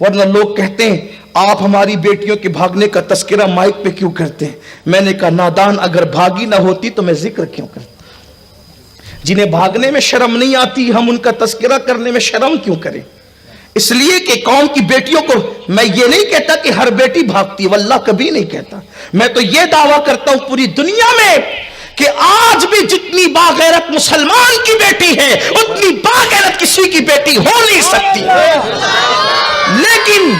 ورنہ لوگ کہتے ہیں آپ ہماری بیٹیوں کے بھاگنے کا تذکرہ مائک پہ کیوں کرتے ہیں؟ میں نے کہا نادان، اگر بھاگی نہ ہوتی تو میں ذکر کیوں کرتا؟ جنہیں بھاگنے میں شرم نہیں آتی ہم ان کا تذکرہ کرنے میں شرم کیوں کریں؟ اس لیے کہ قوم کی بیٹیوں کو، میں یہ نہیں کہتا کہ ہر بیٹی بھاگتی، واللہ کبھی نہیں کہتا، میں تو یہ دعویٰ کرتا ہوں پوری دنیا میں کہ آج بھی جتنی باغیرت مسلمان کی بیٹی ہے اتنی باغیرت کسی کی بیٹی ہو نہیں سکتی۔ لیکن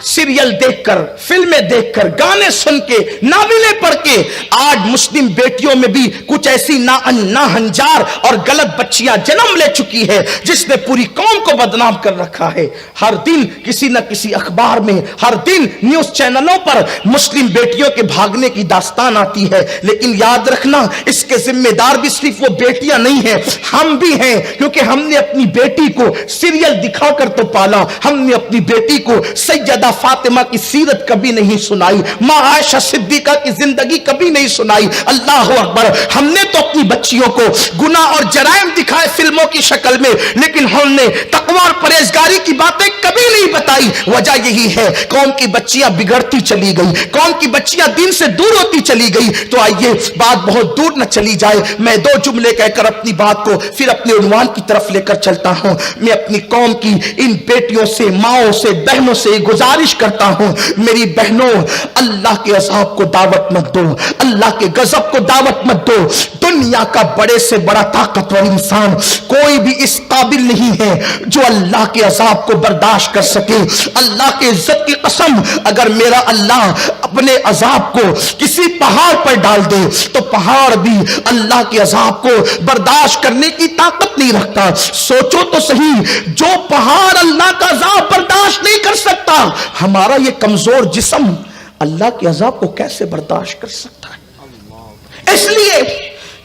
سیریل دیکھ کر، فلمیں دیکھ کر، گانے سن کے، ناولیں پڑھ کے آج مسلم بیٹیوں میں بھی کچھ ایسی ناہنجار اور غلط بچیاں جنم لے چکی ہے جس نے پوری قوم کو بدنام کر رکھا ہے۔ ہر دن کسی نہ کسی اخبار میں، ہر دن نیوز چینلوں پر مسلم بیٹیوں کے بھاگنے کی داستان آتی ہے، لیکن یاد رکھنا اس کے ذمہ دار بھی صرف وہ بیٹیاں نہیں ہیں، ہم بھی ہیں، کیونکہ ہم نے اپنی بیٹی کو سیریل دکھا کر تو پالا، ہم نے اپنی بیٹی کو سیدہ فاطمہ کی سیرت کبھی نہیں سنائی، ماں عائشہ صدیقہ کی زندگی کبھی نہیں سنائی۔ اللہ اکبر، ہم نے تو اپنی بچیوں کو گناہ اور جرائم دکھائے فلموں کی شکل میں، لیکن ہم نے تقوی اور پرہیزگاری کی باتیں کبھی نہیں بتائی۔ وجہ یہی ہے قوم کی بچیاں بگڑتی چلی گئی، قوم کی بچیاں دین سے دور ہوتی چلی گئی۔ تو آئیے بات بہت دور نہ چلی جائے، میں دو جملے کہہ کر اپنی بات کو پھر اپنے عنوان کی طرف لے کر چلتا ہوں۔ میں اپنی قوم کی ان بیٹیوں سے، ماؤں سے، بہنوں سے گزارش کرتا ہوں، میری بہنوں، اللہ کے عذاب کو دعوت مت دو، اللہ کے غضب کو دعوت مت دو۔ دنیا کا بڑے سے بڑا طاقتور انسان کوئی بھی اس قابل نہیں ہے جو اللہ کے عذاب کو برداشت کر سکے۔ اللہ کے عزت کی قسم، اگر میرا اللہ اپنے عذاب کو کسی پہاڑ پر ڈال دے تو پہاڑ بھی اللہ کے عذاب کو برداشت کرنے کی طاقت نہیں رکھتا۔ سوچو تو صحیح، جو پہاڑ اللہ کا عذاب برداشت نہیں کر سکتا، ہمارا یہ کمزور جسم اللہ کے عذاب کو کیسے برداشت کر سکتا ہے؟ اس لیے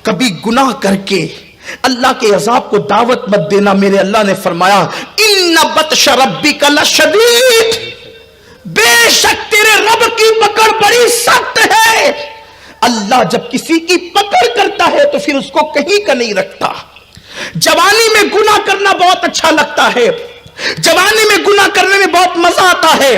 کبھی گناہ کر کے اللہ کے عذاب کو دعوت مت دینا۔ میرے اللہ نے فرمایا ان بطش ربک لشدید، بے شک تیرے رب کی پکڑ بڑی سخت ہے۔ اللہ جب کسی کی پکڑ کرتا ہے تو پھر اس کو کہیں کا نہیں رکھتا۔ جوانی میں گناہ کرنا بہت اچھا لگتا ہے، جوانی میں گناہ کرنے میں بہت مزہ آتا ہے،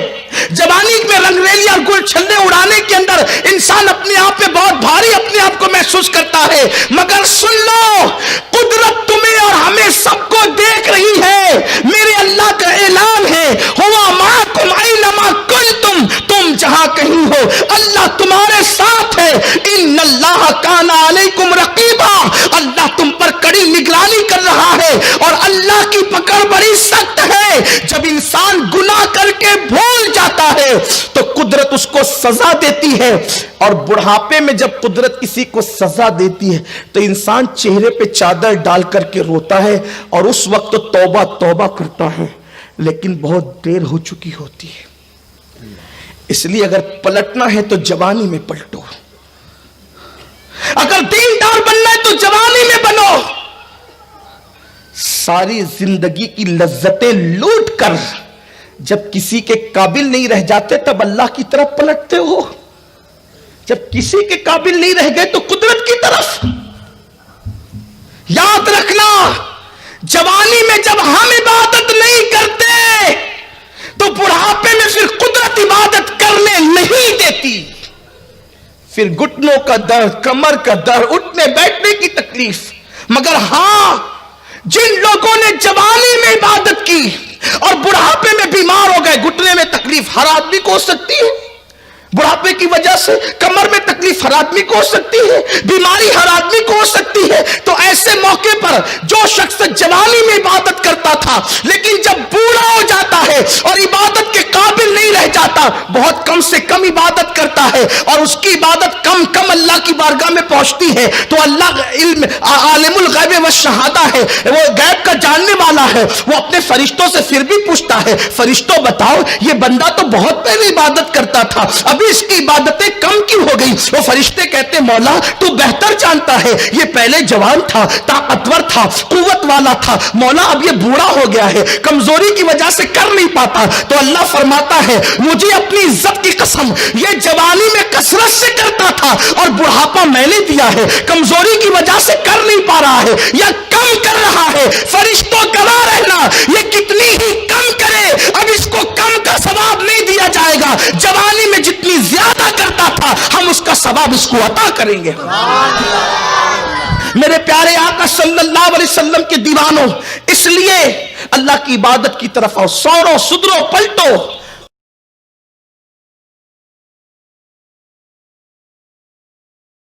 جوانی میں رنگریلی اور گل چھلے اڑانے کے اندر انسان اپنے آپ میں بہت بھاری اپنے آپ کو محسوس کرتا ہے، مگر سن لو قدرت تمہیں اور ہمیں سب کو دیکھ رہی ہے۔ میرے اللہ کا اعلان ہے ہوا معکم اینما کنتم، تم جہاں کہیں ہو اللہ تمہارے ساتھ ہے۔ ان اللہ کان علیکم رقیبا، اللہ تم پر کڑی نگرانی کر رہا ہے اور اللہ کی پکڑ بڑی سخت ہے۔ جب انسان گناہ کر کے بھول جاتا ہے تو قدرت اس کو سزا دیتی ہے، اور بڑھاپے میں جب قدرت کسی کو سزا دیتی ہے تو انسان چہرے پہ چادر ڈال کر کے روتا ہے اور اس وقت توبہ توبہ کرتا ہے، لیکن بہت دیر ہو چکی ہوتی ہے۔ اس لیے اگر پلٹنا ہے تو جوانی میں پلٹو، اگر دیندار بننا ہے تو جوانی میں بنو۔ ساری زندگی کی لذتیں لوٹ کر جب کسی کے قابل نہیں رہ جاتے تب اللہ کی طرف پلٹتے ہو، جب کسی کے قابل نہیں رہ گئے تو قدرت کی طرف۔ یاد رکھنا جوانی میں جب ہم عبادت نہیں کرتے تو بڑھاپے میں پھر قدرت عبادت کرنے نہیں دیتی، پھر گھٹنوں کا درد، کمر کا درد، اٹھنے بیٹھنے کی تکلیف۔ مگر ہاں جن لوگوں نے جوانی میں عبادت کی اور بڑھاپے میں بیمار ہو گئے، گھٹنے میں تکلیف ہر آدمی کو ہو سکتی ہے، بڑھاپے کی وجہ سے کمر میں تکلیف ہر آدمی کو ہو سکتی ہے، بیماری ہر آدمی کو ہو سکتی ہے۔ تو ایسے موقع پر جو شخص جوانی میں عبادت کرتا تھا لیکن جب بوڑھا ہو جاتا ہے اور عبادت کے قابل نہیں رہ جاتا، بہت کم سے کم عبادت کرتا ہے اور اس کی عبادت کم کم اللہ کی بارگاہ میں پہنچتی ہے، تو اللہ علم عالم الغیب والشہادہ ہے، وہ غیب کا جاننے والا ہے، وہ اپنے فرشتوں سے پھر بھی پوچھتا ہے فرشتوں بتاؤ یہ بندہ تو بہت پہلے عبادت کرتا تھا، ابھی اس کی عبادتیں کم کیوں ہو گئی؟ وہ فرشتے کہتے مولا تو بہتر جانتا ہے، یہ پہلے جوان تھا، طاقتور تھا، قوت والا تھا، مولا اب یہ بوڑھا ہو گیا ہے، کمزوری کی وجہ سے کر نہیں پاتا۔ تو اللہ فرماتا ہے مجھے اپنی عزت کی قسم یہ جوانی میں کثرت سے کرتا تھا اور بڑھاپا میں نے دیا ہے، کمزوری کی وجہ سے کر نہیں پا رہا ہے یا کم کر رہا ہے، فرشتوں گواہ رہنا یہ کتنی ہی کم کرے اب اس کو کم کا جائے گا، جوانی میں جتنی زیادہ کرتا تھا ہم اس کا ثواب اس کو عطا کریں گے۔ میرے پیارے آقا صلی اللہ علیہ وسلم کے دیوانوں، اس لیے اللہ کی عبادت کی طرف آؤ، سوڑو سدرو پلٹو،